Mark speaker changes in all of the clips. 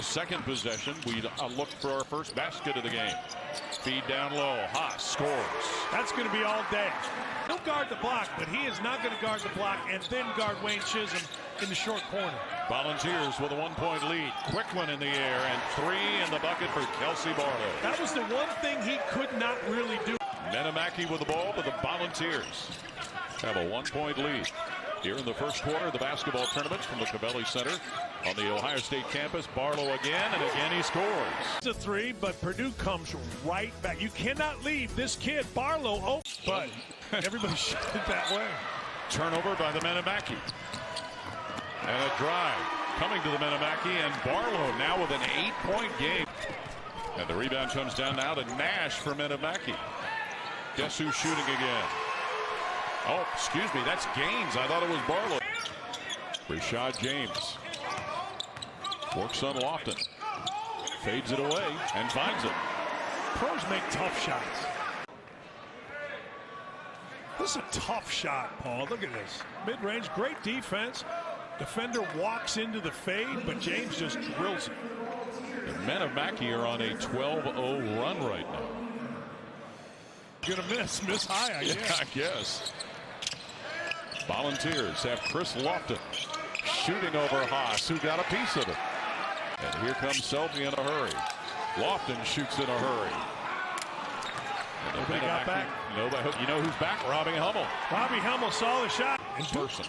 Speaker 1: Second possession, we look for our first basket of the game. Feed down low, Haas scores.
Speaker 2: That's going to be all day. He'll guard the block, but he is not going to guard the block and then guard Wayne Chisholm in the short corner.
Speaker 1: Volunteers with a 1-point lead. Quick one in the air, and 3 in the bucket for Kelsey Barlow.
Speaker 2: That was the one thing he could not really do.
Speaker 1: Mackey with the ball, but the Volunteers have a 1-point lead. Here in the first quarter of the basketball tournament from the Covelli Center on the Ohio State campus. Barlow again, and again he scores.
Speaker 2: It's a 3, but Purdue comes right back. You cannot leave this kid, Barlow. Oh, but everybody shot it that way.
Speaker 1: Turnover by the Mackey. And a drive coming to the Mackey, and Barlow now with an 8-point game. And the rebound comes down now to Nash for Mackey. Guess who's shooting again? Oh, excuse me, that's Gaines. I thought it was Barlow. Rashad James works on Lofton. Fades it away and finds it.
Speaker 2: Pros make tough shots. This is a tough shot, Paul. Look at this. Mid-range, great defense. Defender walks into the fade, but James just drills it.
Speaker 1: The men of Mackey are on a 12-0 run right now.
Speaker 2: Gonna miss high, I guess.
Speaker 1: Yeah, I guess. Volunteers have Chris Lofton shooting over Haas, who got a piece of it. And here comes Selby in a hurry. Lofton shoots in a hurry. And
Speaker 2: nobody got back.
Speaker 1: Nobody. You know who's back? Robbie Hummel.
Speaker 2: Robbie Hummel saw the shot.
Speaker 1: In person.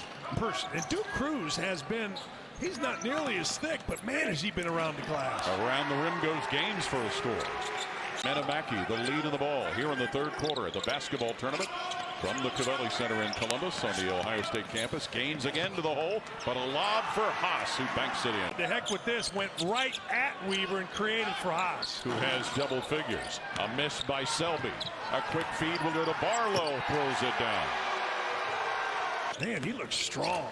Speaker 2: And Duke Cruz has been, he's not nearly as thick, but man, has he been around the glass.
Speaker 1: Around the rim goes Gaines for a score. Mackey, the lead of the ball here in the third quarter at the basketball tournament from the Covelli Center in Columbus on the Ohio State campus. Gaines again to the hole, but a lob for Haas, who banks it in.
Speaker 2: The heck with this, went right at Weaver and created for Haas,
Speaker 1: who has double figures. A miss by Selby. A quick feed will go to Barlow, throws it down.
Speaker 2: Man, he looks strong.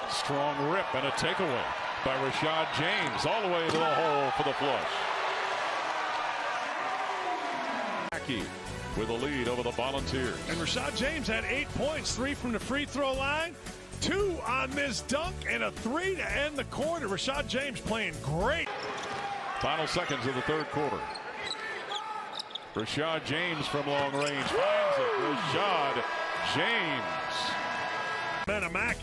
Speaker 1: Strong rip and a takeaway by Rashad James all the way to the hole for the flush. Mackey with a lead over the Volunteers.
Speaker 2: And Rashad James had 8 points, 3 from the free throw line, 2 on this dunk, and a 3 to end the quarter. Rashad James playing great.
Speaker 1: Final seconds of the third quarter. Rashad James from long range finds it. Rashad James.
Speaker 2: Mackey.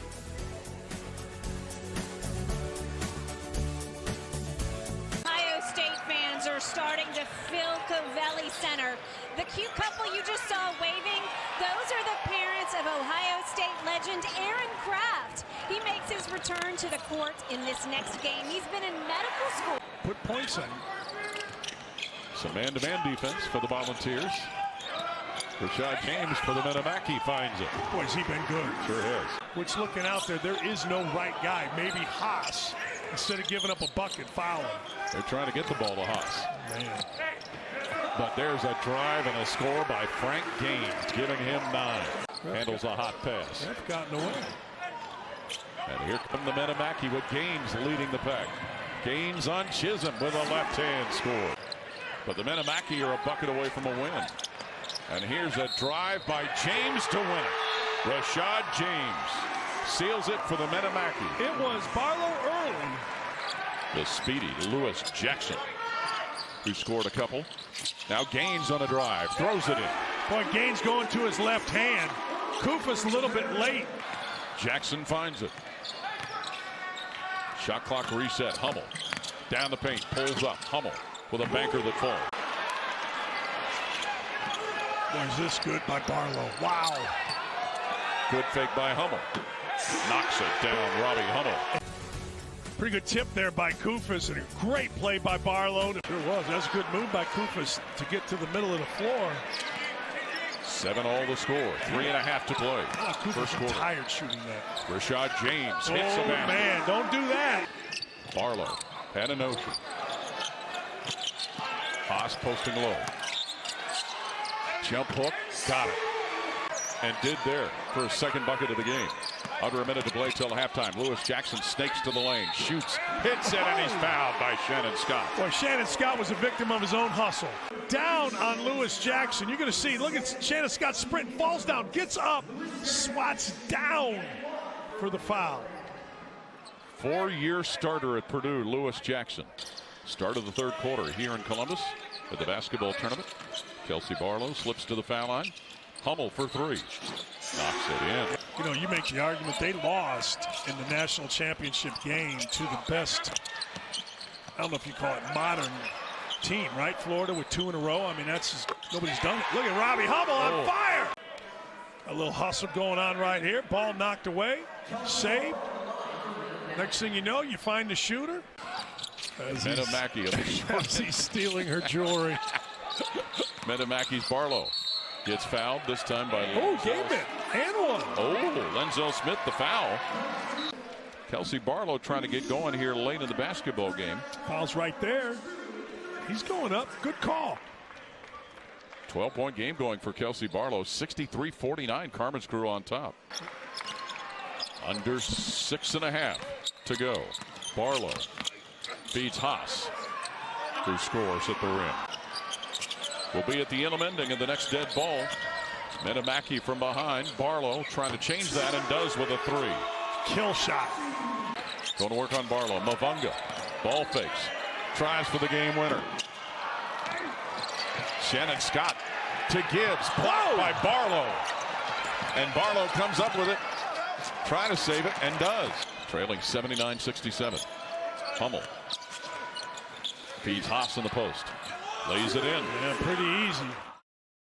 Speaker 3: Ohio State fans are starting to fill Covelli Center. The cute couple you just saw waving, those are the parents of Ohio State legend Aaron Kraft. He makes his return to the court in this next game. He's been in medical school.
Speaker 2: Put points in.
Speaker 1: Some man-to-man defense for the Volunteers. Rashad James for the Mackey finds it.
Speaker 2: Boy, has he been good.
Speaker 1: Sure has.
Speaker 2: Which, looking out there is no right guy. Maybe Haas, instead of giving up a bucket, foul him.
Speaker 1: They're trying to get the ball to Haas.
Speaker 2: Man.
Speaker 1: But there's a drive and a score by Frank Gaines, giving him 9. Handles a hot pass.
Speaker 2: They've gotten away.
Speaker 1: And here come the Mackey with Gaines leading the pack. Gaines on Chisholm with a left-hand score. But the Mackey are a bucket away from a win. And here's a drive by James to win it. Rashad James seals it for the Mackey.
Speaker 2: It was Barlow early.
Speaker 1: The speedy Lewis Jackson, who scored a couple. Now Gaines on a drive, throws it in.
Speaker 2: Boy, Gaines going to his left hand. Kufas a little bit late.
Speaker 1: Jackson finds it. Shot clock reset. Hummel down the paint, pulls up. Hummel with a banker that falls.
Speaker 2: Boy, is this good by Barlow. Wow.
Speaker 1: Good fake by Hummel. Knocks it down, Robbie Hummel.
Speaker 2: Pretty good tip there by Kufas, and a great play by Barlow. Sure was. That's a good move by Kufas to get to the middle of the floor.
Speaker 1: 7-all the score. 3.5 to play.
Speaker 2: Oh,
Speaker 1: First quarter.
Speaker 2: Tired shooting that.
Speaker 1: Rashad James hits the basket.
Speaker 2: Man, don't do that.
Speaker 1: Barlow had a notion. Haas posting low. Jump hook, got it. And did there for his second bucket of the game. Under a minute to play till halftime. Lewis Jackson snakes to the lane, shoots, hits it, and he's fouled by Shannon Scott.
Speaker 2: Boy, Shannon Scott was a victim of his own hustle. Down on Lewis Jackson. You're going to see, look at Shannon Scott sprint, falls down, gets up, swats down for the foul.
Speaker 1: 4-year starter at Purdue, Lewis Jackson. Start of the third quarter here in Columbus at the basketball tournament. Kelsey Barlow slips to the foul line. Hummel for three. Knocks it in.
Speaker 2: You know, you make the argument they lost in the national championship game to the best, I don't know if you call it modern team, right? Florida with 2 in a row. I mean, that's just, nobody's done it. Look at Robbie Hummel on fire. A little hustle going on right here. Ball knocked away. Saved. Next thing you know, you find the shooter.
Speaker 1: Meta Mackey
Speaker 2: as he's stealing her jewelry.
Speaker 1: Meta Mackey's Barlow gets fouled this time by
Speaker 2: game it and one.
Speaker 1: Oh, Lenzel Smith the foul. Kelsey Barlow trying to get going here late in the basketball game.
Speaker 2: Foul's right there. He's going up. Good call.
Speaker 1: 12-point game going for Kelsey Barlow. 63-49. Carmen's Crew on top. Under 6.5 to go. Barlow feeds Haas, who scores at the rim. Will be at the inner ending of the next dead ball. Meta Mackey from behind. Barlow trying to change that and does with a three.
Speaker 2: Kill shot.
Speaker 1: Going to work on Barlow. Mavunga. Ball fakes. Tries for the game winner. Shannon Scott to Gibbs. Blocked by Barlow. And Barlow comes up with it. Trying to save it and does. Trailing 79-67. Hummel feeds Haas in the post. Lays it in.
Speaker 2: Yeah, pretty easy.